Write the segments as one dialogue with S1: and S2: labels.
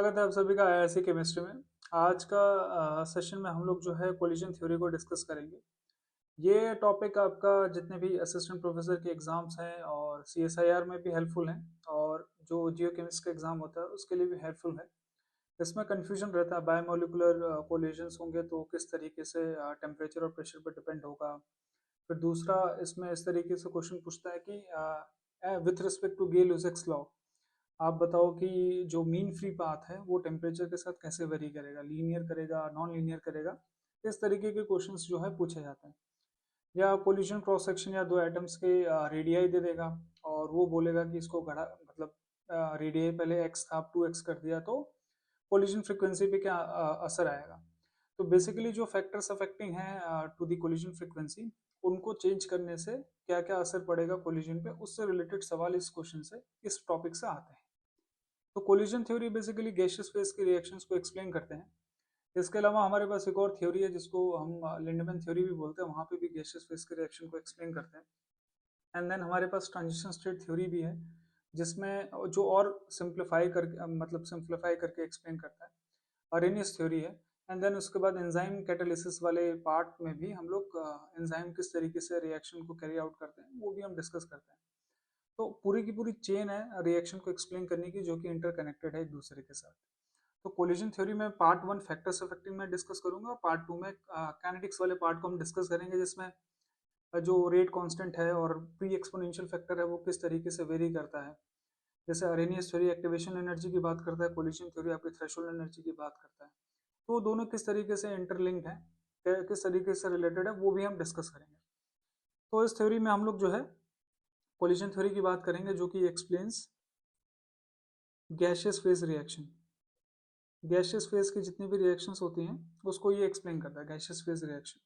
S1: स्वागत है आप सभी का आईआरसी केमिस्ट्री में। आज का सेशन में हम लोग जो है कोलिजन थ्योरी को डिस्कस करेंगे। ये टॉपिक आपका जितने भी असिस्टेंट प्रोफेसर के एग्जाम्स हैं और सीएसआईआर में भी हेल्पफुल हैं, और जो जियोकेमिस्ट का एग्जाम होता है उसके लिए भी हेल्पफुल है। इसमें कंफ्यूजन रहता है, बायोमोलिकुलर कोलिजन्स होंगे तो किस तरीके से टेम्परेचर और प्रेशर पर डिपेंड होगा। फिर दूसरा, इसमें इस तरीके से क्वेश्चन पूछता है कि with respect to Gay Lussac's law आप बताओ कि जो मीन फ्री पाथ है वो टेम्परेचर के साथ कैसे वेरी करेगा, लीनियर करेगा, नॉन लीनियर करेगा। इस तरीके के क्वेश्चंस जो है पूछे जाते हैं। या कोलिजन क्रॉस सेक्शन या दो एटम्स के रेडियाई दे देगा और वो बोलेगा कि इसको घटा, मतलब रेडियाई पहले एक्स था, अब 2x कर दिया तो कोलिजन फ्रीक्वेंसी पे क्या असर आएगा। तो बेसिकली जो फैक्टर्स अफेक्टिंग है टू द कोलिजन फ्रीक्वेंसी, उनको चेंज करने से क्या क्या असर पड़ेगा कोलिजन पे, उससे रिलेटेड सवाल इस क्वेश्चन से, इस टॉपिक से आते हैं। तो collision theory basically gaseous phase के रिएक्शंस को एक्सप्लेन करते हैं। इसके अलावा हमारे पास एक और थ्योरी है जिसको हम लिंडमैन थ्योरी भी बोलते हैं, वहाँ पे भी गैसियस फेज के रिएक्शन को एक्सप्लेन करते हैं। एंड देन हमारे पास ट्रांजिशन स्टेट थ्योरी भी है, जिसमें जो और सिंप्लीफाई कर मतलब सिंप्लीफाई करके एक्सप्लेन करता है, अरेनियस थ्योरी है। एंड देन उसके बाद एंजाइम कैटालिसिस वाले पार्ट में भी हम लोग एंजाइम किस तरीके से रिएक्शन को कैरी आउट करते हैं वो भी हम डिस्कस करते हैं। तो पूरी की पूरी चेन है रिएक्शन को एक्सप्लेन करने की, जो कि इंटरकनेक्टेड है एक दूसरे के साथ। तो कोलिजन थ्योरी में पार्ट वन फैक्टर्स अफेक्टिंग में डिस्कस करूंगा, पार्ट टू में काइनेटिक्स वाले पार्ट को हम डिस्कस करेंगे, जिसमें जो रेट कांस्टेंट है और प्री एक्सपोनेंशियल फैक्टर है वो किस तरीके से वेरी करता है। जैसे अरेनियस थ्योरी एक्टिवेशन एनर्जी की बात करता है, कोलिजन थ्योरी आपकी थ्रेशोल्ड एनर्जी की बात करता है। तो दोनों किस तरीके से इंटरलिंक्ड है, किस तरीके से रिलेटेड है, वो भी हम डिस्कस करेंगे। तो इस थ्योरी में हम लोग जो है कोलिजन थ्योरी की बात करेंगे, जो कि explains gaseous phase reaction. Gaseous phase की जितनी भी रिएक्शंस होती हैं उसको ये एक्सप्लेन करता है, गैसियस फेज रिएक्शन।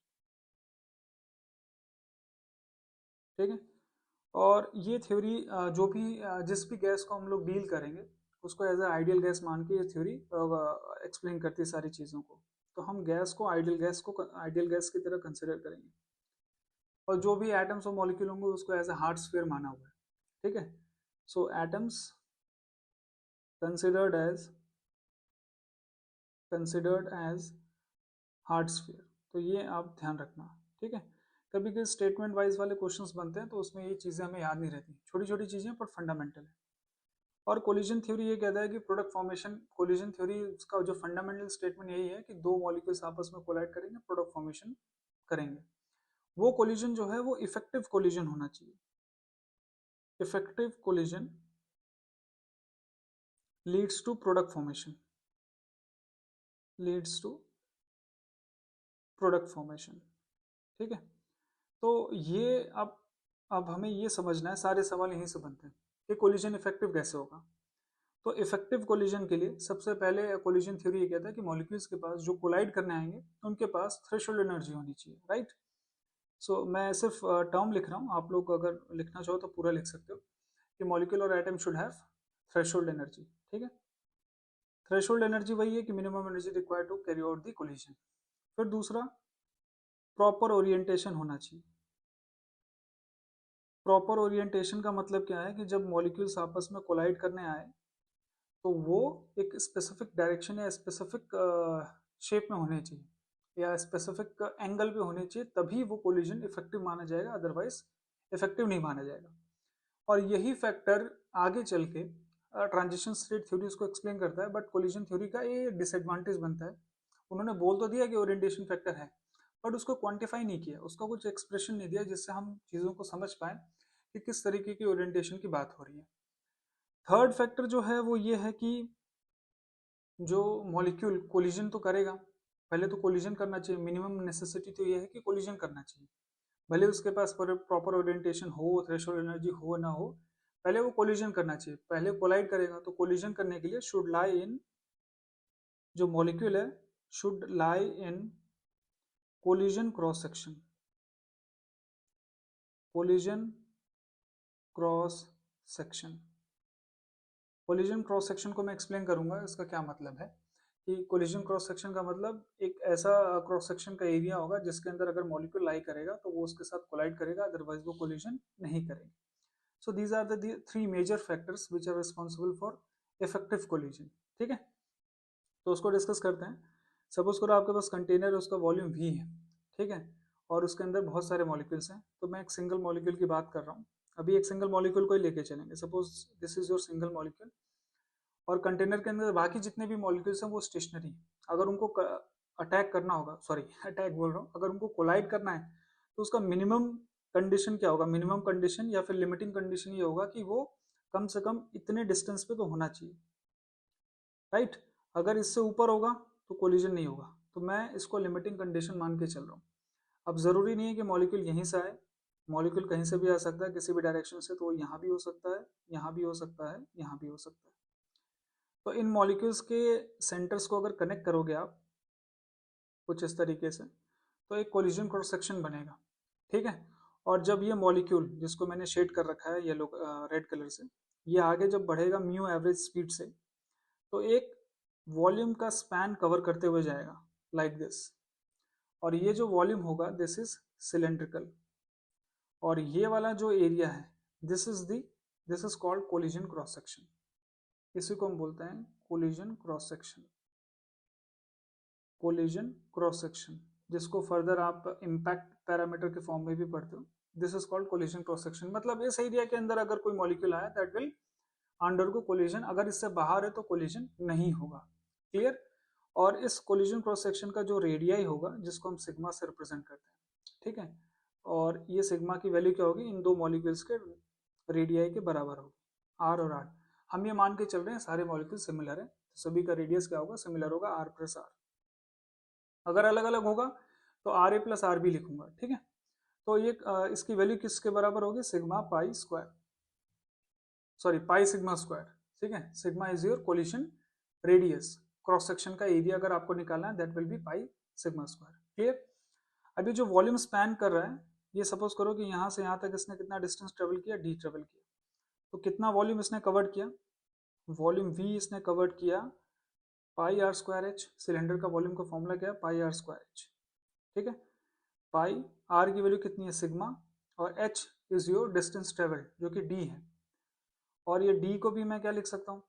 S1: ठीक है। और ये थ्योरी जो भी जिस भी गैस को हम लोग डील करेंगे उसको एज ए आइडियल गैस मान के ये थ्योरी एक्सप्लेन करती है सारी चीज़ों को। तो हम गैस को आइडियल गैस की तरह कंसिडर करेंगे, और जो भी एटम्स और मॉलिक्यूल होंगे उसको एज ए हार्ड स्फीयर माना हुआ है। ठीक है। So atoms considered as hard sphere. तो ये आप ध्यान रखना। ठीक है। कभी कभी स्टेटमेंट वाइज वाले क्वेश्चंस बनते हैं तो उसमें ये चीज़ें हमें याद नहीं रहती, छोटी छोटी चीज़ें पर फंडामेंटल है। और कोलिजन थ्योरी ये कहता है कि प्रोडक्ट फॉर्मेशन, कोलिजन थ्योरी का जो फंडामेंटल स्टेटमेंट यही है कि दो मॉलिक्यूल्स आपस में कोलाइड करेंगे, प्रोडक्ट फॉर्मेशन करेंगे। वो कोलिजन जो है वो इफेक्टिव कोलिजन होना चाहिए। Effective collision leads to product formation, leads to product formation. ठीक है। तो ये अब हमें ये समझना है, सारे सवाल यहीं से बनते हैं कि कोलिजन इफेक्टिव कैसे होगा। तो इफेक्टिव कोलिजन के लिए सबसे पहले कोलिजन थ्योरी ये कहता है कि मॉलिक्यूल्स के पास जो कोलाइड करने आएंगे उनके पास थ्रेशोल्ड एनर्जी होनी चाहिए, राइट। सो मैं सिर्फ टर्म लिख रहा हूँ, आप लोग अगर लिखना चाहो तो पूरा लिख सकते हो कि मॉलिक्यूल और atom should have threshold energy. ठीक है। थ्रेशोल्ड एनर्जी वही है कि minimum energy required to carry out the collision. फिर दूसरा, प्रॉपर ओरिएंटेशन होना चाहिए। प्रॉपर ओरिएंटेशन का मतलब क्या है कि जब मॉलिक्यूल्स आपस में कोलाइड करने आए तो वो एक स्पेसिफिक डायरेक्शन या स्पेसिफिक शेप में होने चाहिए या स्पेसिफिक एंगल पे होने चाहिए, तभी वो कोलिजन इफेक्टिव माना जाएगा, अदरवाइज इफेक्टिव नहीं माना जाएगा। और यही फैक्टर आगे चल के ट्रांजिशन स्टेट थ्योरी उसको एक्सप्लेन करता है, बट कोलिजन थ्योरी का ये डिसएडवांटेज बनता है। उन्होंने बोल तो दिया कि ओरिएंटेशन फैक्टर है, बट उसको क्वांटिफाई नहीं किया, उसका कुछ एक्सप्रेशन नहीं दिया जिससे हम चीज़ों को समझ पाए कि किस तरीके की ओरिएंटेशन की बात हो रही है। थर्ड फैक्टर जो है वो ये है कि जो मॉलिक्यूल कोलिजन तो करेगा, पहले तो कोलिजन करना चाहिए, मिनिमम नेसेसिटी तो ये है कि कोलिजन करना चाहिए। भले उसके पास प्रॉपर ओरिएंटेशन हो, थ्रेशोल्ड एनर्जी हो ना हो, पहले वो कोलिजन करना चाहिए, पहले कोलाइड करेगा। तो कोलिजन करने के लिए शुड लाई इन, जो मॉलिक्यूल है should lie in collision cross section, collision cross section. Collision cross section को मैं एक्सप्लेन करूंगा इसका क्या मतलब है। कि कोलिजन क्रॉस सेक्शन का मतलब एक ऐसा क्रॉस सेक्शन का एरिया होगा जिसके अंदर अगर मॉलिक्यूल लाई करेगा तो वो उसके साथ कोलाइड करेगा, अदरवाइज वो कोलिजन नहीं करेंगे। So these are the three major factors which are responsible for effective collision. ठीक है। तो उसको डिस्कस करते हैं। सपोज करो आपके पास कंटेनर है, उसका वॉल्यूम वी है, ठीक है, और उसके अंदर बहुत सारे मॉलिक्यूल्स हैं। तो मैं एक सिंगल मॉलिक्यूल की बात कर रहा हूँ। अभी एक सिंगल मॉलिक्यूल को ही लेके चलेंगे। Suppose this is your single molecule, और कंटेनर के अंदर बाकी जितने भी मॉलिक्यूल्स हैं वो स्टेशनरी। अगर उनको अटैक करना होगा, सॉरी अटैक बोल रहा हूँ, अगर उनको कोलाइड करना है तो उसका मिनिमम कंडीशन क्या होगा? मिनिमम कंडीशन या फिर लिमिटिंग कंडीशन ये होगा कि वो कम से कम इतने डिस्टेंस पे तो होना चाहिए, राइट। अगर इससे ऊपर होगा तो कोलिजन नहीं होगा। तो मैं इसको लिमिटिंग कंडीशन मान के चल रहा हूँ। अब जरूरी नहीं है कि मॉलिक्यूल यहीं से आए, मॉलिक्यूल कहीं से भी आ सकता है, किसी भी डायरेक्शन से। तो वो यहाँ भी हो सकता है, यहाँ भी हो सकता है, यहाँ भी हो सकता है। तो इन मॉलिक्यूल्स के सेंटर्स को अगर कनेक्ट करोगे आप कुछ इस तरीके से, तो एक कोलिजन क्रॉस सेक्शन बनेगा, ठीक है। और जब ये मॉलिक्यूल, जिसको मैंने शेड कर रखा है येलो रेड कलर से, ये आगे जब बढ़ेगा म्यू एवरेज स्पीड से, तो एक वॉल्यूम का स्पैन कवर करते हुए जाएगा लाइक दिस। और ये जो वॉल्यूम होगा दिस इज सिलेंड्रिकल, और ये वाला जो एरिया है this is called collision cross section. इसी को हम बोलते हैं collision cross section. Collision cross section, जिसको फर्दर आप इम्पैक्ट पैरामीटर के फॉर्म में भी पढ़ते हो। This is called collision cross section. मतलब इस एरिया के अंदर अगर कोई मॉलिक्यूल आया दैट विल अंडरगो कोलिजन, अगर इससे बाहर है तो कोलिजन नहीं होगा। क्लियर। और इस कोलिजन क्रॉस सेक्शन का जो रेडियाई होगा, जिसको हम सिग्मा से रिप्रेजेंट करते हैं, ठीक है। और ये सिग्मा की वैल्यू क्या होगी? इन दो मॉलिक्यूल्स के रेडियाई के बराबर होगी, आर और आर। हम ये मान के चल रहे हैं सारे मॉलिक्यूल सिमिलर है, तो सभी का रेडियस क्या होगा? सिमिलर होगा, आर प्लस आर। अगर अलग अलग होगा तो R A plus R B लिखूंगा, ठीक है। तो ये इसकी वैल्यू किसके बराबर होगी? Sigma pi square, sorry pi sigma square, ठीक है। Sigma is your collision radius, cross section का एरिया अगर आपको निकालना है that will be pi sigma square. Clear. अभी जो वॉल्यूम स्पैन कर रहा है, ये सपोज करो कि यहाँ से यहाँ तक इसने कितना डिस्टेंस ट्रेवल किया? डी ट्रेवल किया। तो कितना वॉल्यूम इसने कवर्ड किया? वॉल्यूम वी इसने कवर्ड किया पाई आर स्क्वायर एच। सिलेंडर का वॉल्यूम का फॉर्मूला क्या है? पाई आर स्क्वायर एच, ठीक है। पाई आर की वैल्यू कितनी है? सिग्मा, और H is your distance travel जो कि डी है। और ये डी को भी मैं क्या लिख सकता हूँ?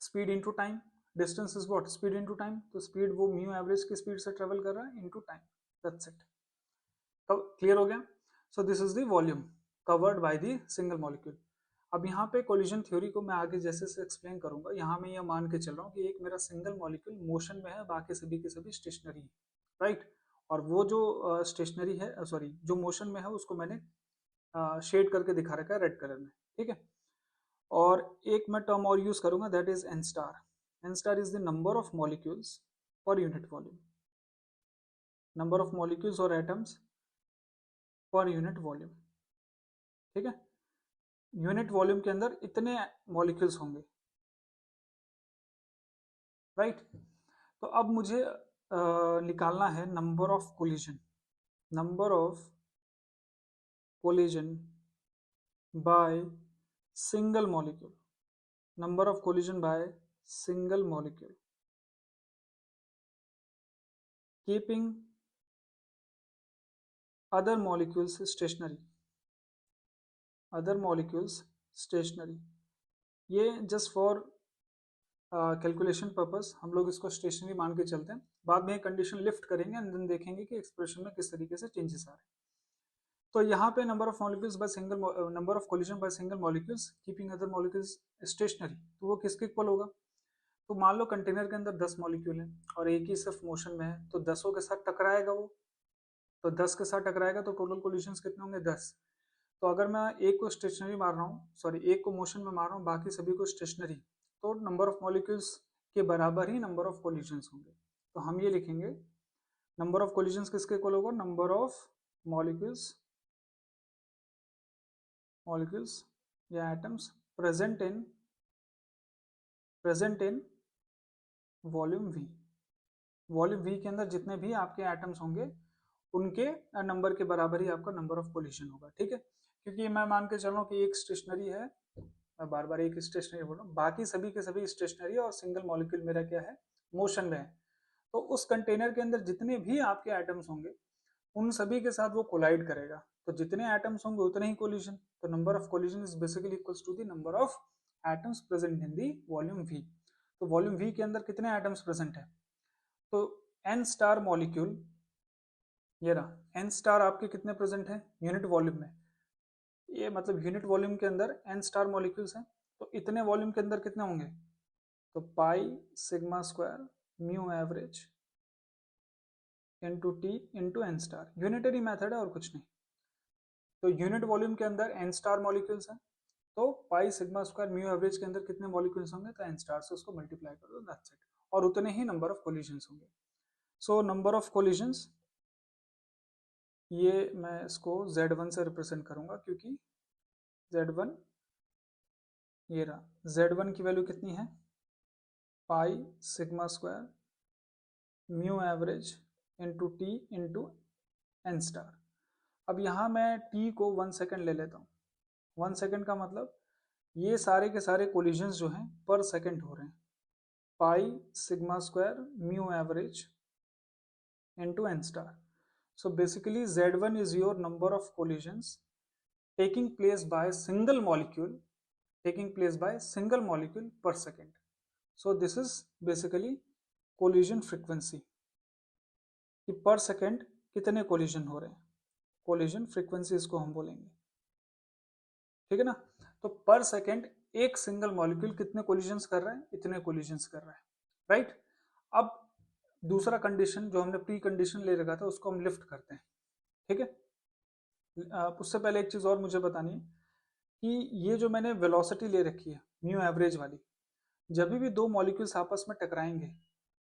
S1: Speed into time. Distance is what? Speed into time. तो स्पीड वो म्यू एवरेज की स्पीड से ट्रेवल कर रहा है इंटू टाइम, दैट्स इट। तब क्लियर हो गया। So this is the volume covered by the single molecule. अब यहाँ पे कोलिजन थ्योरी को मैं आगे जैसे से एक्सप्लेन करूंगा, यहाँ मैं ये मान के चल रहा हूँ कि एक मेरा सिंगल मॉलिक्यूल मोशन में है, बाकी सभी के सभी स्टेशनरी है, राइट। और वो जो स्टेशनरी है, सॉरी जो मोशन में है, उसको मैंने शेड करके दिखा रखा है रेड कलर में, ठीक है। और एक मैं टर्म और यूज करूंगा that is n star. N star is the number of molecules पर unit volume, number of molecules और एटम्स पर यूनिट वॉल्यूम, ठीक है। यूनिट वॉल्यूम के अंदर इतने मॉलिक्यूल्स होंगे, राइट। तो अब मुझे निकालना है number of collision, number of collision by single molecule, number of collision by single molecule keeping other molecules stationary, other molecules stationary। ये जस्ट फॉर कैलकुलेशन पर्पस हम लोग इसको स्टेशनरी मान के चलते हैं। बाद में कंडीशन लिफ्ट करेंगे एंड देन देखेंगे कि एक्सप्रेशन में किस तरीके से चेंजेस आ रहे हैं। तो यहाँ पे number of molecules by single, number of collision by single molecules keeping other molecules stationary, तो वो किसके इक्वल होगा? तो मान लो कंटेनर के अंदर 10 मॉलिक्यूल है और एक ही सिर्फ मोशन में है, तो 10 के साथ टकराएगा वो। तो 10 के साथ टकराएगा तो टोटल कोलिजन कितने होंगे? 10। तो अगर मैं एक को स्टेशनरी मार रहा हूँ, सॉरी एक को मोशन में मार रहा हूँ, बाकी सभी को स्टेशनरी, तो नंबर ऑफ मॉलिक्यूल्स के बराबर ही नंबर ऑफ कोलिजन्स होंगे। तो हम ये लिखेंगे नंबर ऑफ कोलिजन्स किसके इक्वल होगा? नंबर ऑफ मॉलिक्यूल्स, मॉलिक्यूल्स या atoms present in volume we. Volume V के अंदर जितने भी आपके एटम्स होंगे उनके नंबर के बराबर ही आपका नंबर ऑफ कोलिजन होगा, ठीक है। क्योंकि मैं मान के चल रहा हूँ कि एक स्टेशनरी है, मैं बार बार एक स्टेशनरी बोल रहा हूँ, बाकी सभी के सभी स्टेशनरी और सिंगल मॉलिक्यूल मेरा क्या है? मोशन में है। तो उस कंटेनर के अंदर जितने भी आपके एटम्स होंगे उन सभी के साथ वो कोलाइड करेगा। तो जितने एटम्स होंगे उतने ही कोलिजन। तो number of collision is basically equals to the number of atoms present in the volume V. तो वॉल्यूम वी के अंदर कितने एटम्स प्रेजेंट है? तो एन स्टार मॉलिक्यूल, ये रहा एन स्टार आपके कितने प्रेजेंट है यूनिट वॉल्यूम में, ये मतलब यूनिट वॉल्यूम के अंदर एन स्टार मॉलिक्यूल्स हैं, तो इतने वॉल्यूम के अंदर कितने होंगे? तो pi sigma square mu average into T into N star, unitary method है और कुछ नहीं। तो यूनिट वॉल्यूम के अंदर एन स्टार मॉलिक्यूल्स हैं, तो pi sigma square mu average के अंदर कितने मॉलिक्यूल्स होंगे? तो एन स्टार से उसको मल्टीप्लाई कर दो, दैट्स इट। और उतने ही नंबर ऑफ कोलिजन्स होंगे। सो नंबर ऑफ कोलिजन्स, ये मैं इसको Z1 से रिप्रेजेंट करूंगा, क्योंकि Z1 ये रहा, Z1 की वैल्यू कितनी है? Pi sigma square mu average into T into N star. अब यहाँ मैं टी को 1 सेकेंड ले लेता हूँ। 1 सेकेंड का मतलब ये सारे के सारे कोलिजन्स जो हैं पर सेकेंड हो रहे हैं। पाई sigma square mu average into n star. So basically Z1 is your number of collisions taking place by single molecule per second. So this is basically collision frequency कि पर सेकेंड कितने collision हो रहे हैं, collision frequency इसको हम बोलेंगे, ठीक है ना। तो पर सेकेंड एक सिंगल मॉलिक्यूल कितने कोलिजन्स कर रहा है? इतने कोलिजन्स कर रहा है, राइट। अब दूसरा कंडीशन जो हमने प्री कंडीशन ले रखा था उसको हम लिफ्ट करते हैं, ठीक है। उससे पहले एक चीज और मुझे बतानी है कि ये जो मैंने वेलोसिटी ले रखी है म्यू एवरेज वाली, जब भी दो मॉलिक्यूल्स आपस में टकराएंगे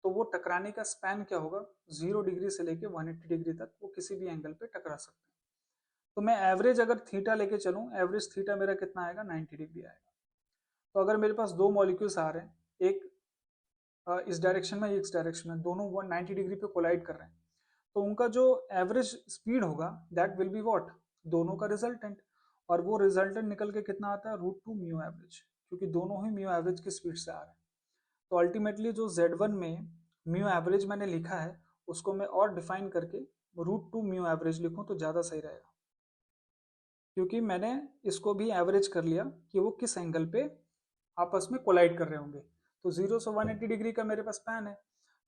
S1: तो वो टकराने का स्पैन क्या होगा? 0 डिग्री से लेके 180 डिग्री तक वो किसी भी एंगल पे टकरा सकते हैं। तो मैं एवरेज अगर थीटा लेके चलूं, एवरेज थीटा मेरा कितना आएगा? 90 डिग्री आएगा। तो अगर मेरे पास दो मॉलिक्यूल्स आ रहे हैं, एक इस डायरेक्शन में, इस डायरेक्शन में, दोनों 190 डिग्री पे कोलाइड कर रहे हैं, तो उनका जो एवरेज स्पीड होगा दैट विल बी व्हाट? दोनों का रिजल्टेंट। और वो रिजल्टेंट निकल के कितना आता है? √2 म्यू एवरेज, क्योंकि दोनों ही म्यू एवरेज की स्पीड से आ रहे हैं। तो अल्टीमेटली जो Z1 में म्यू एवरेज मैंने लिखा है उसको मैं और डिफाइन करके √2 म्यू एवरेज लिखूं तो ज़्यादा सही रहेगा, क्योंकि मैंने इसको भी एवरेज कर लिया कि वो किस एंगल पे आपस में कोलाइड कर रहे होंगे। तो 0 से 180 डिग्री का मेरे पास स्पैन है,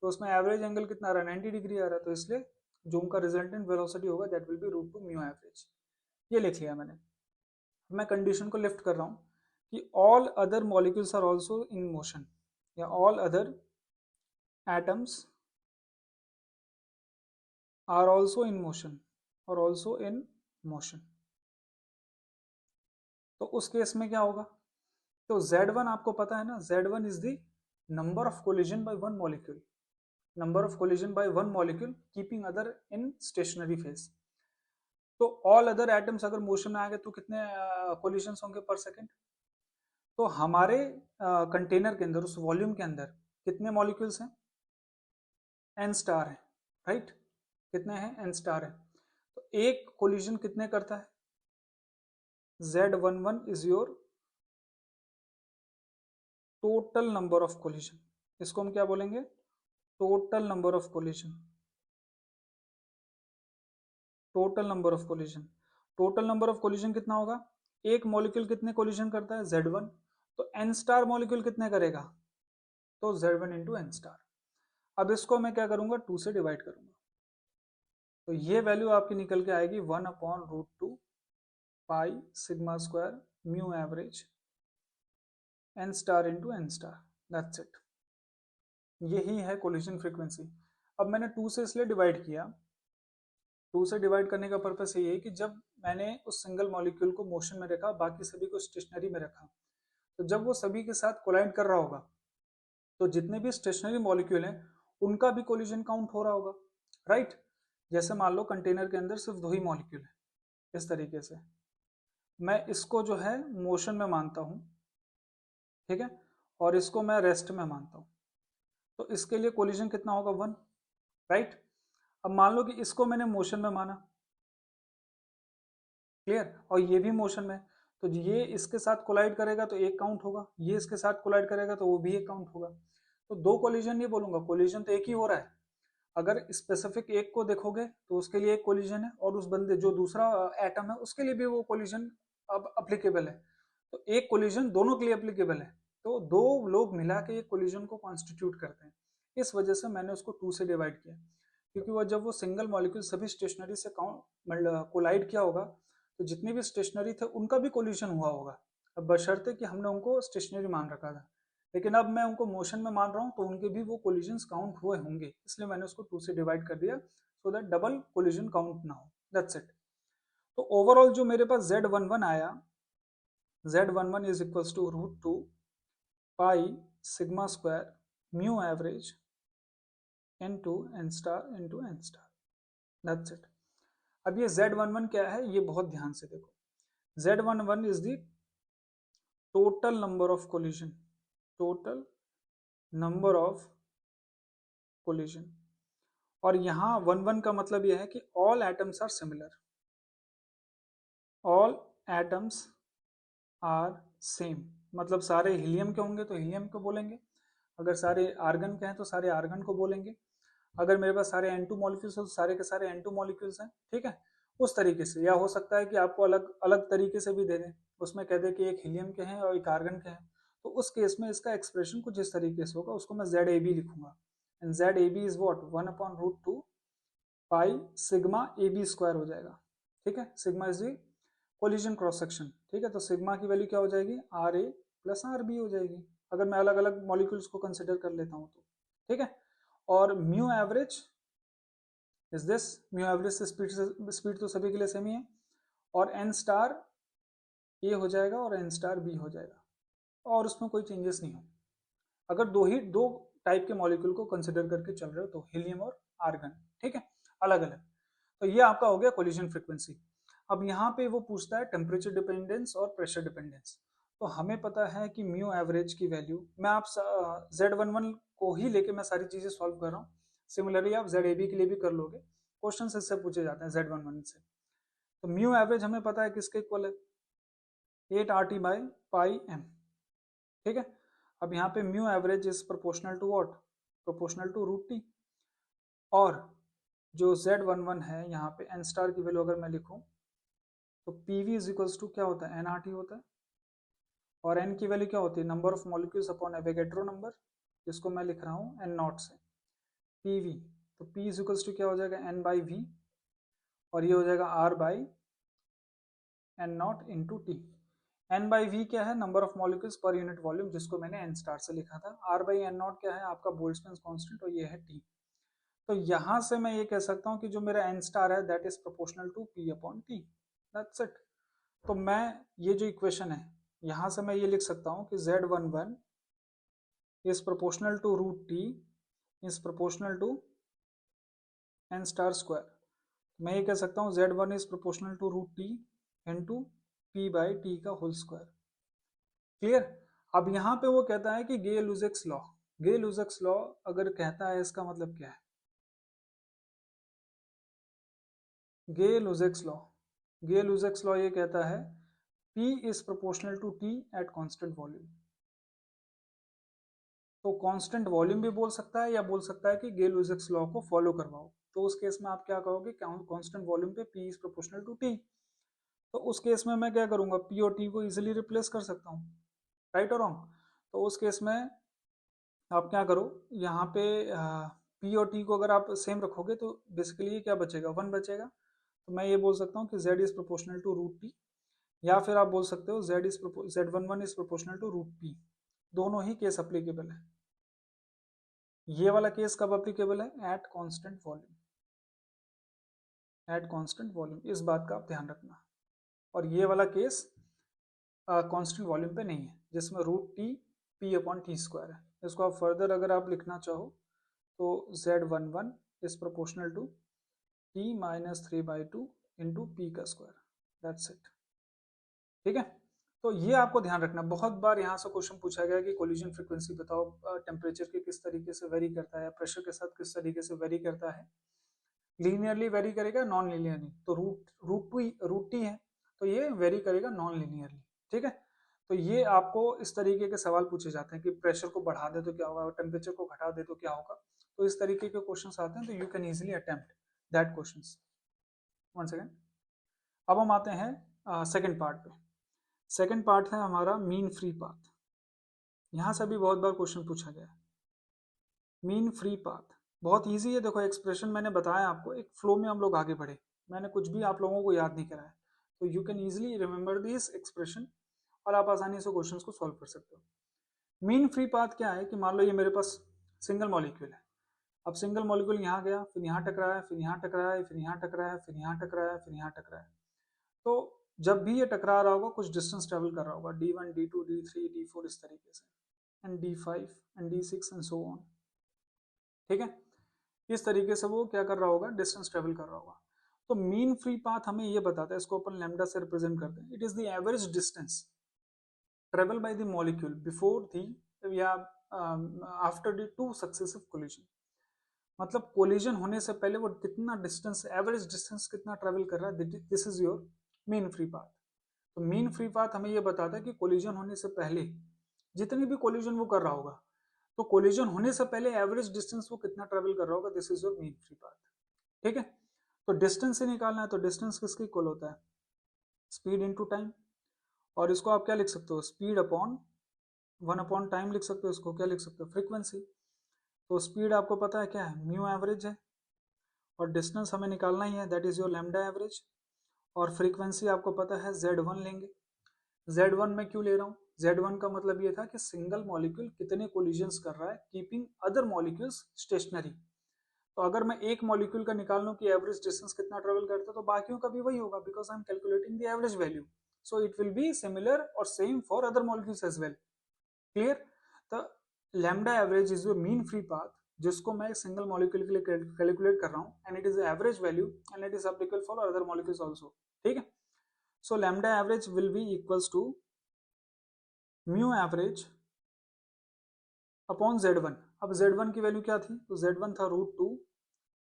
S1: तो उसमें एवरेज एंगल कितना आ रहा है? 90 डिग्री आ रहा है, तो इसलिए जो उनका रिजल्टेंट वेलोसिटी होगा that will B √2 mu average. ये लिख लिया मैंने। मैं कंडीशन को लिफ्ट कर रहा हूँ कि all other molecules are also in motion, या all other atoms are also in motion, और ऑल्सो इन मोशन। तो उस केस में क्या होगा? तो Z1 आपको पता है ना, Z1 is the number of collision by one molecule, number of collision by one molecule keeping other in stationary phase. तो ऑल अदर एटम्स अगर मोशन में आ गए तो कितने कोलिजन्स होंगे पर सेकेंड? तो हमारे कंटेनर के अंदर, उस वॉल्यूम के अंदर कितने मॉलिक्यूल्स हैं? n स्टार है, राइट। कितने हैं? n स्टार है। तो एक कोलिजन कितने करता है? Z11 is your total number of collision. इसको हम क्या बोलेंगे? Total number of collision. Total number of collision, total number of collision कितना होगा? एक मॉलिक्यूल कितने कोलिजन करता है? Z1। तो n स्टार मॉलिक्यूल कितने करेगा? तो Z1 इंटू एन स्टार। अब इसको मैं क्या करूंगा? 2 से डिवाइड करूंगा, तो ये वैल्यू आपकी निकल के आएगी 1/√2 pi sigma square mu average n star into N star, that's it. यही है कोलिजन फ्रीक्वेंसी। अब मैंने 2 से इसलिए डिवाइड किया, 2 से डिवाइड करने का पर्पस ये है कि जब मैंने उस सिंगल मॉलिक्यूल को मोशन में रखा, बाकी सभी को स्टेशनरी में रखा, तो जब वो सभी के साथ कोलाइड कर रहा होगा तो जितने भी स्टेशनरी मॉलिक्यूल हैं उनका भी कोलिजन काउंट हो रहा होगा, राइट। जैसे मान लो कंटेनर के अंदर सिर्फ 2 ही मॉलिक्यूल है, इस तरीके से मैं इसको जो है मोशन में मानता हूँ, ठीक है, और इसको मैं रेस्ट में मानता हूँ, तो इसके लिए कोलिजन कितना होगा? 1, राइट। अब मान लो कि इसको मैंने मोशन में माना, क्लियर, और ये भी मोशन में, तो ये इसके साथ कोलाइड करेगा तो एक काउंट होगा, ये इसके साथ कोलाइड करेगा तो वो भी एक काउंट होगा। तो 2 कोलिजन नहीं बोलूंगा, कोलिजन तो एक ही हो रहा है। अगर स्पेसिफिक एक को देखोगे तो उसके लिए एक कोलिजन है, और उस बंदे जो दूसरा एटम है उसके लिए भी वो कोलिजन अब अप्लीकेबल है। तो एक कोलिजन दोनों के लिए अप्लीकेबल है, तो दो लोग मिला के एक कोलिजन को कॉन्स्टिट्यूट करते हैं। इस वजह से मैंने उसको 2 से डिवाइड किया, क्योंकि वो जब वो सिंगल मॉलिक्यूल सभी स्टेशनरी से कोलाइड किया होगा तो जितने भी स्टेशनरी थे उनका भी कोलिजन हुआ होगा। अब बशर्ते कि हमने उनको स्टेशनरी मान रखा था, लेकिन अब मैं उनको मोशन में मान रहा हूँ तो उनके भी वो कोलिजन्स काउंट हुए होंगे, इसलिए मैंने उसको 2 से डिवाइड कर दिया so that double collision count ना हो। That's it. तो ओवरऑल जो मेरे पास Z11 आया, Z11 is equals to √2 pi sigma square mu average n2 n star into n star. That's it. अब ये Z11 क्या है, ये बहुत ध्यान से देखो। Z11 is the total number of collision, total number of collision. और यहाँ 11 का मतलब यह है कि all atoms are similar, all atoms are same. मतलब सारे हीलियम के होंगे तो हीलियम को बोलेंगे, अगर सारे आर्गन के हैं तो सारे आर्गन को बोलेंगे, अगर मेरे पास सारे N2 मॉलिक्यूल्स हैं तो सारे के सारे N2 मॉलिक्यूल्स हैं। ठीक है, उस तरीके से। या हो सकता है कि आपको अलग अलग तरीके से भी दे दें, उसमें कह दे कि एक हीलियम के हैं और एक आर्गन के हैं, तो उस केस में इसका एक्सप्रेशन कुछ इस तरीके से होगा, उसको मैं ZAB लिखूंगा। And ZAB is what 1/√2 pi sigma AB square हो जाएगा। ठीक है, sigma is the collision cross section. ठीक है, तो सिग्मा की वैल्यू क्या हो जाएगी, RA प्लस RB हो जाएगी, अगर मैं अलग अलग मॉलिक्यूल्स को कंसिडर कर लेता हूँ तो। ठीक है, और mu average is this, mu average से स्पीड तो सभी के लिए सेम ही है, और एन स्टार ए हो जाएगा और एन स्टार बी हो जाएगा, और उसमें कोई चेंजेस नहीं हो अगर दो टाइप के मॉलिक्यूल को कंसिडर करके चल रहे हो तो, हीलियम और आर्गन। ठीक है, अलग अलग। तो ये आपका हो गया कोलिजन फ्रीक्वेंसी। अब यहाँ पे वो पूछता है टेम्परेचर डिपेंडेंस और प्रेशर डिपेंडेंस। तो हमें पता है कि म्यू एवरेज की वैल्यू, मैं आप Z11 को ही लेके मैं सारी चीजें सॉल्व कर रहा हूँ, सिमिलरली आप ZAB के लिए भी कर लोगे, क्वेश्चन इससे पूछे जाते हैं Z11 से। तो म्यू एवरेज हमें पता है किसके इक्वल है, 8RT/πm। ठीक है, अब यहाँ पे mu average is proportional to what, proportional to √T। और जो Z11 है यहाँ पे n स्टार की वैल्यू अगर मैं लिखूं तो PV इज इक्वल्स टू क्या होता है, nRT होता है, और n की वैल्यू क्या होती है, number of molecules upon Avogadro number, जिसको मैं लिख रहा हूँ n0 से। PV, तो P इज इक्वल्स टू क्या हो जाएगा, n/v, और ये हो जाएगा R/n0 इंटू टी। n/v क्या है, नंबर ऑफ मॉलिक्यूल्स पर यूनिट वॉल्यूम, जिसको मैंने n स्टार से लिखा था। R/n0 क्या है, आपका बोल्ट्जमैन कांस्टेंट, और ये है T। तो यहां से मैं ये कह सकता हूं कि जो मेरा n स्टार है that is proportional to P/T। That's it. तो मैं ये जो इक्वेशन है यहां से मैं ये लिख सकता हूं कि Z11 is proportional to √T is proportional to n star square. मैं ये कह सकता हूँ Z1 is proportional to √T into P/T का होल स्क्वायर। क्लियर। अब यहाँ पे वो कहता है कि गे-लुजेक्स लॉ, गे-लुजेक्स लॉ अगर कहता है इसका मतलब क्या है, गे-लुजेक्स लॉ, गे-लुजेक्स लॉ ये कहता है P is proportional to T at constant volume. तो कांस्टेंट वॉल्यूम भी बोल सकता है या बोल सकता है कि गे-लुजेक्स लॉ को फॉलो करवाओ। तो उस केस में आप क्या कहोगे, कांस्टेंट वॉल्यूम पे P is proportional to T। तो उस केस में मैं क्या करूंगा, P और T को इजिली रिप्लेस कर सकता हूँ, राइट और रॉन्ग। तो उस केस में आप क्या करो, यहाँ पे P और T को अगर आप सेम रखोगे तो बेसिकली क्या बचेगा, 1 बचेगा। तो मैं ये बोल सकता हूँ कि Z is proportional to √T, या फिर आप बोल सकते हो Z11 is proportional to √P। दोनों ही केस अप्लीकेबल है। ये वाला केस कब अप्लीकेबल है, eight constant volume, eight constant volume, इस बात का आप ध्यान रखना। और ये वाला केस कांस्टेंट वॉल्यूम पे नहीं है, जिसमें √T P/T स्क्वायर है। इसको आप फर्दर अगर आप लिखना चाहो तो Z11 is proportional to T-3/2 into P का स्क्वायर। That's it. ठीक है, तो ये आपको ध्यान रखना। बहुत बार यहाँ से क्वेश्चन पूछा गया कि कोलिजन फ्रीक्वेंसी बताओ, टेम्परेचर के किस तरीके से वेरी करता है, प्रेशर के साथ किस तरीके से वेरी करता है, लीनियरली वेरी करेगा, नॉन लीनियरली। तो √T है तो ये वेरी करेगा नॉन लीनियरली। ठीक है, तो ये आपको इस तरीके के सवाल पूछे जाते हैं कि प्रेशर को बढ़ा दे तो क्या होगा, टेम्परेचर को घटा दे तो क्या होगा। तो इस तरीके के क्वेश्चंस आते हैं, तो you can easily attempt that questions. One second. अब हम आते हैं सेकंड पार्ट पे। सेकंड पार्ट है हमारा मीन फ्री पाथ। यहाँ से भी बहुत बार क्वेश्चन पूछा गया है। मीन फ्री पाथ बहुत इजी है, देखो एक्सप्रेशन मैंने बताया आपको, एक फ्लो में हम लोग आगे बढ़े, मैंने कुछ भी आप लोगों को याद नहीं कराया, तो you can easily remember this expression और आप आसानी से क्वेश्चन को सॉल्व कर सकते हो। मीन फ्री पाथ क्या है कि मान लो ये मेरे पास सिंगल मॉलिक्यूल है, अब सिंगल मॉलिक्यूल यहाँ गया, फिर यहाँ टकराया, फिर यहाँ टकराया, फिर यहाँ टकराया, फिर यहाँ टकराया, फिर यहाँ टकराया, तो जब भी ये टकरा रहा होगा कुछ डिस्टेंस ट्रेवल कर रहा होगा, D1 D2 D3 D4 इस तरीके से, and D5 and D6 and so on, ठीक है। इस तरीके से वो क्या कर रहा होगा, डिस्टेंस ट्रेवल कर रहा होगा। तो मीन फ्री पाथ हमें ये बताता है, इसको अपन लैम्डा से रिप्रेजेंट करते हैं, it is the average distance travel by the molecule before the या after the two successive collision, मतलब कोलिजन होने से पहले वो कितना डिस्टेंस, एवरेज डिस्टेंस कितना ट्रेवल कर रहा है, this is your mean free path. तो मीन फ्री पाथ हमें ये बताता है कि कोलिजन होने से पहले जितनी भी कोलिजन वो कर रहा होगा, तो कोलिजन होने से पहले एवरेज डिस्टेंस वो कितना ट्रेवल कर रहा होगा, this is your mean free path, ठीक है। तो डिस्टेंस से निकालना है, तो डिस्टेंस किसके इक्वल होता है, स्पीड इनटू टाइम, और इसको आप क्या लिख सकते हो, स्पीड अपॉन 1 अपॉन टाइम लिख सकते हो, इसको क्या लिख सकते हो, फ्रीक्वेंसी। तो स्पीड आपको पता है क्या है, म्यू एवरेज है, और डिस्टेंस हमें निकालना ही है, that is your lambda average, और फ्रीक्वेंसी आपको पता है Z1 लेंगे। Z1 में क्यों ले रहा हूँ, Z1 का मतलब ये था कि सिंगल मॉलिक्यूल कितने कोलिजन्स कर रहा है कीपिंग अदर मॉलिक्यूल्स स्टेशनरी। तो अगर मैं एक मॉलिक्यूल का निकाल लूँ कि एवरेज डिस्टेंस कितना ट्रेवल करता है, तो बाकियों का भी वही होगा, because I am calculating the average value, so it will be similar और same for other molecules as well, clear. तो lambda average is your mean free path, जिसको मैं सिंगल मॉलिक्यूल के लिए कैलकुलेट कर रहा हूँ, and it is average value and it is applicable for other molecules also, ठीक है। So lambda average will be equals to mu average upon Z1। अब Z1 की वैल्यू क्या थी, तो Z1 था √2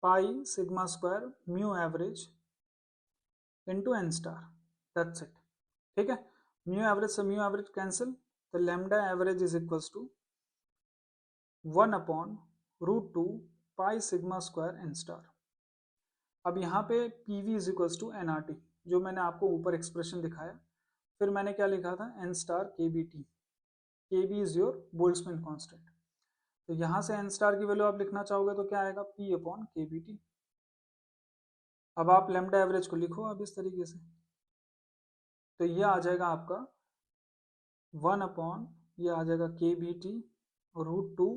S1: pi sigma square mu average into N star, that's it, ठीक है। म्यू एवरेज से म्यू एवरेज कैंसिल, तो lambda average is equals to 1/√2 pi sigma square N star. अब यहाँ पे PV is equals to NRT, जो मैंने आपको ऊपर एक्सप्रेशन दिखाया, फिर मैंने क्या लिखा था, N star KBT, KB is your Boltzmann constant. तो यहाँ से एन स्टार की वैल्यू आप लिखना चाहोगे तो क्या आएगा, P/KBT। अब आप लैम्डा एवरेज को लिखो अब इस तरीके से, तो ये आ जाएगा आपका 1 ये आ जाएगा KBT √2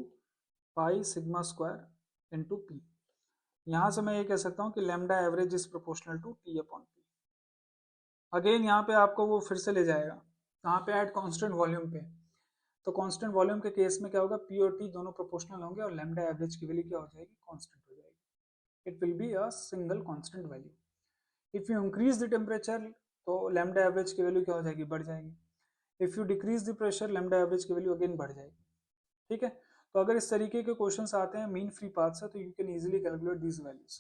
S1: pi sigma square into P. यहाँ से मैं ये कह सकता हूँ कि lambda average is proportional to T/P। Again यहाँ पे आपको वो फिर से ले जाएगा कहाँ पे, एट कांस्टेंट वॉल्यूम पे। तो कांस्टेंट वॉल्यूम के केस में क्या होगा, P और T दोनों प्रोपोर्शनल होंगे और लैम्डा एवरेज की वैल्यू क्या हो जाएगी, कांस्टेंट हो जाएगी, it will be a single constant value. If you increase the temperature, तो लैम्डा एवरेज की वैल्यू क्या हो जाएगी, बढ़ जाएगी। If you decrease the pressure, lambda average की वैल्यू अगेन बढ़ जाएगी, ठीक है। तो अगर इस तरीके के क्वेश्चंस आते हैं मीन फ्री पाथ से, तो you can easily calculate these values.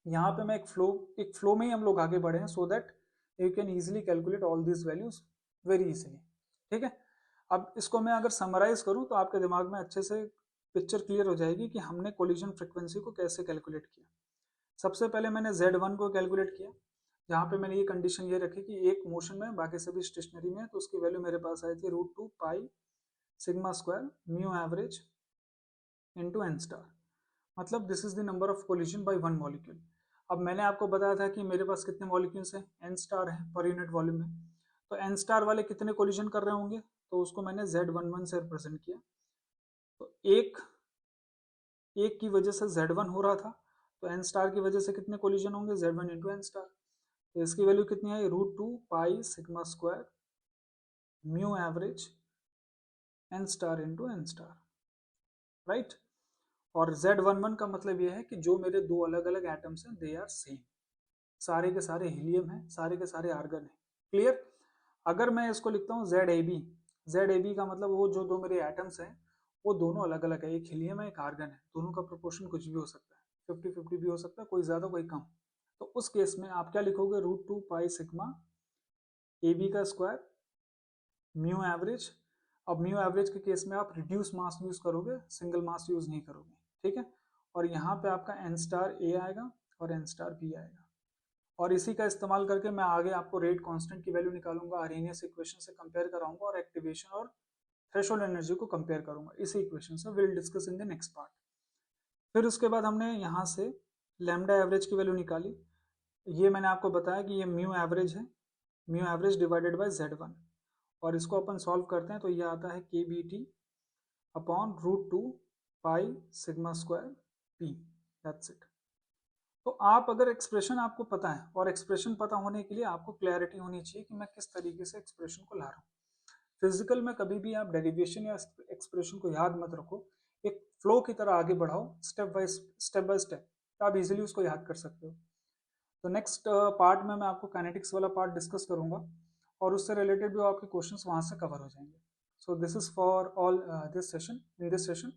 S1: यहाँ पे मैं एक फ्लो में ही हम लोग आगे बढ़े हैं, so that you can easily calculate all these values very easily, ठीक है। अब इसको मैं अगर समराइज करूँ तो आपके दिमाग में अच्छे से पिक्चर क्लियर हो जाएगी कि हमने कोलिजन फ्रिक्वेंसी को कैसे कैलकुलेट किया। सबसे पहले मैंने Z1 को कैलकुलेट किया, जहाँ पे मैंने ये कंडीशन ये रखी कि एक मोशन में बाकी सभी स्टेशनरी में, तो उसकी वैल्यू मेरे पास आई थी √2 pi sigma square mu average into N star, मतलब this is the number of collision by one molecule. अब मैंने आपको बताया था कि मेरे पास कितने मॉलिक्यूल्स हैं, एन स्टार है पर यूनिट वॉल्यूम में, तो एन स्टार वाले कितने कोलिजन कर रहे होंगे, तो उसको मैंने Z11 से रिप्रेजेंट किया। तो एक की वजह से Z1 हो रहा था, तो एन स्टार की वजह से कितने कोलिजन होंगे, Z1 इंटू एन स्टार। तो इसकी वैल्यू कितनी आई, √2 pi sigma square mu average N star into N star, right. और Z11 का मतलब ये है कि जो मेरे दो अलग अलग एटम्स हैं दे आर सेम, सारे के सारे हीलियम हैं, सारे के सारे आर्गन हैं, क्लियर। अगर मैं इसको लिखता हूँ ZAB का मतलब वो जो दो मेरे एटम्स हैं वो दोनों अलग अलग है, एक हीलियम है एक आर्गन है, दोनों का प्रोपोर्शन कुछ भी हो सकता है, 50-50 भी हो सकता है, कोई ज्यादा कोई कम। तो उस केस में आप क्या लिखोगे, √2 पाई सिग्मा AB का स्क्वायर म्यू एवरेज। अब म्यू एवरेज के केस में आप रिड्यूस मास यूज करोगे, सिंगल मास यूज नहीं करोगे, ठीक है। और यहाँ पे आपका एन स्टार ए आएगा और एन स्टार बी आएगा, और इसी का इस्तेमाल करके मैं आगे आपको रेट कांस्टेंट की वैल्यू निकालूंगा, अरेनियस इक्वेशन से कंपेयर कराऊंगा और एक्टिवेशन और थ्रेशोल्ड एनर्जी को कंपेयर करूंगा इसी इक्वेशन से, will discuss in the next part. फिर उसके बाद हमने यहाँ से लैम्डा एवरेज की वैल्यू निकाली। ये मैंने आपको बताया कि ये म्यू एवरेज है, mu average divided by Z1, और इसको अपन सॉल्व करते हैं तो ये आता है KBT upon √2 pi sigma square P, that's it. तो आप अगर एक्सप्रेशन आपको पता है, और एक्सप्रेशन पता होने के लिए आपको क्लैरिटी होनी चाहिए कि मैं किस तरीके से एक्सप्रेशन को ला रहा हूँ। फिजिकल में कभी भी आप डेरिवेशन या एक्सप्रेशन को याद मत रखो, एक फ्लो की तरह आगे बढ़ाओ, स्टेप बाय स्टेप, तो आप इजीली उसको याद कर सकते हो। तो नेक्स्ट पार्ट में मैं आपको काइनेटिक्स वाला पार्ट डिस्कस करूंगा, और उससे रिलेटेड भी आपके क्वेश्चंस वहां से कवर हो जाएंगे। So this is for all this session, in this session